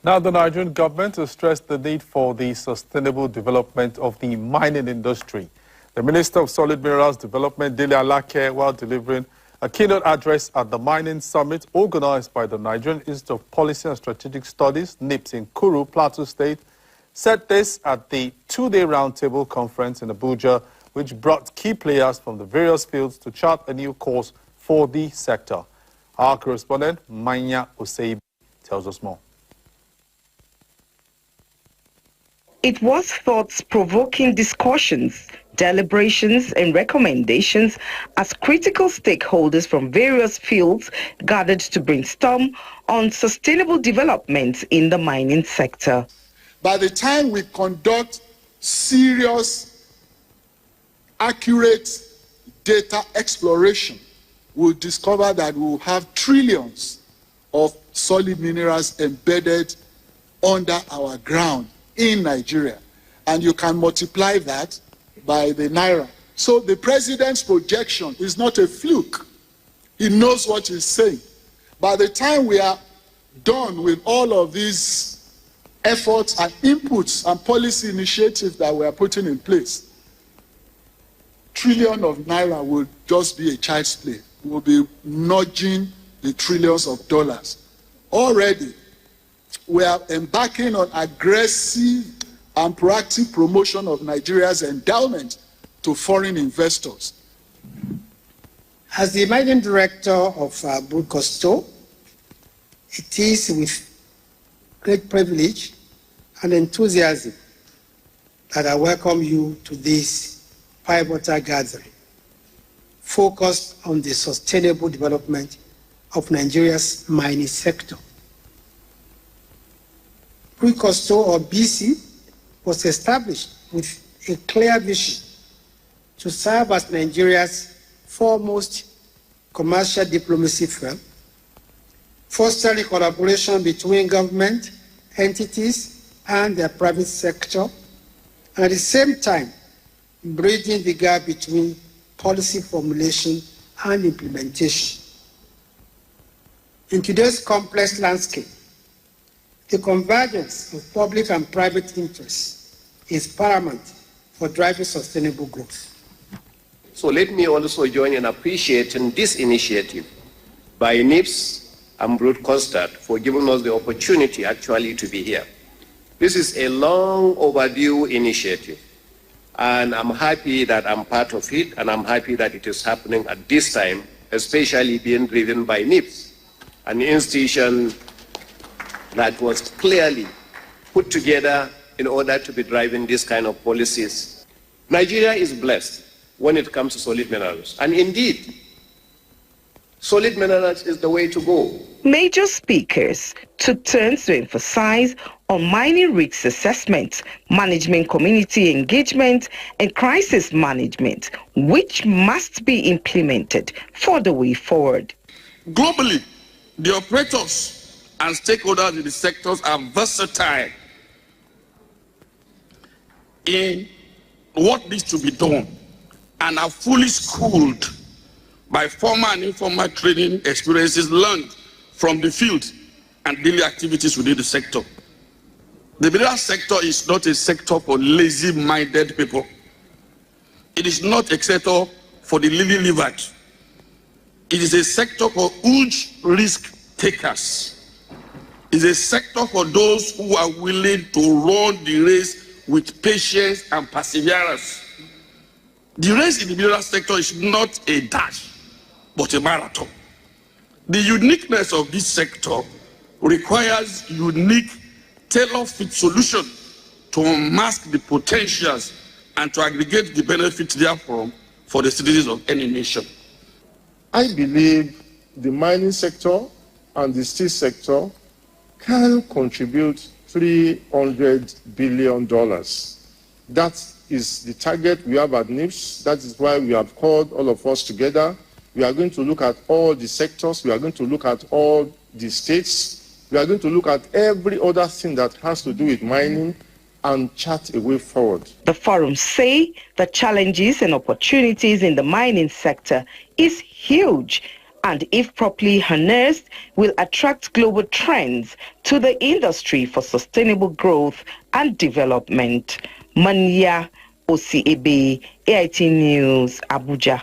Now, the Nigerian government has stressed the need for the sustainable development of the mining industry. The Minister of Solid Minerals Development, Dele Alake, while delivering a keynote address at the Mining Summit organized by the Nigerian Institute of Policy and Strategic Studies, NIPS, in Kuru, Plateau State, said this at the two-day roundtable conference in Abuja, which brought key players from the various fields to chart a new course for the sector. Our correspondent, Manya Oseibi, tells us more. It was thought-provoking discussions, deliberations and recommendations as critical stakeholders from various fields gathered to brainstorm on sustainable development in the mining sector. By the time we conduct serious, accurate data exploration, we'll discover that we'll have trillions of solid minerals embedded under our ground in Nigeria. And you can multiply that by the naira. So the president's projection is not a fluke. He knows what he's saying. By the time we are done with all of these efforts and inputs and policy initiatives that we are putting in place, trillion of naira will just be a child's play. We'll be nudging the trillions of dollars. Already, we are embarking on aggressive and proactive promotion of Nigeria's endowment to foreign investors. As the managing director of Brainstorm, it is with great privilege and enthusiasm that I welcome you to this pivotal gathering focused on the sustainable development of Nigeria's mining sector. Brainstorm, or BC, was established with a clear vision to serve as Nigeria's foremost commercial diplomacy firm, fostering collaboration between government entities and the private sector, and at the same time, bridging the gap between policy formulation and implementation. In today's complex landscape, the convergence of public and private interests is paramount for driving sustainable growth. So let me also join in appreciating this initiative by NIPS and Brainstorm for giving us the opportunity actually to be here. This is a long overdue initiative, and I'm happy that I'm part of it, and I'm happy that it is happening at this time, especially being driven by NIPS, an institution that was clearly put together in order to be driving this kind of policies. Nigeria is blessed when it comes to solid minerals. And indeed, solid minerals is the way to go. Major speakers took turns to emphasize on mining risk assessment, management community engagement, and crisis management, which must be implemented for the way forward. Globally, the operators and stakeholders in the sectors are versatile in what needs to be done and are fully schooled by formal and informal training experiences learned from the field and daily activities within the sector. The mineral sector is not a sector for lazy-minded people. It is not a sector for the lily-livered. It is a sector for huge risk takers. It's a sector for those who are willing to run the race with patience and perseverance. The race in the mineral sector is not a dash, but a marathon. The uniqueness of this sector requires unique, tailor-fit solution to unmask the potentials and to aggregate the benefits therefrom for the citizens of any nation. I believe the mining sector and the steel sector can contribute $300 billion. That is the target we have at NIPS. That is why we have called all of us together. We are going to look at all the sectors. We are going to look at all the states. We are going to look at every other thing that has to do with mining and chart a way forward. The forum say the challenges and opportunities in the mining sector is huge and if properly harnessed, will attract global trends to the industry for sustainable growth and development. Manya Osiebe, AIT News, Abuja.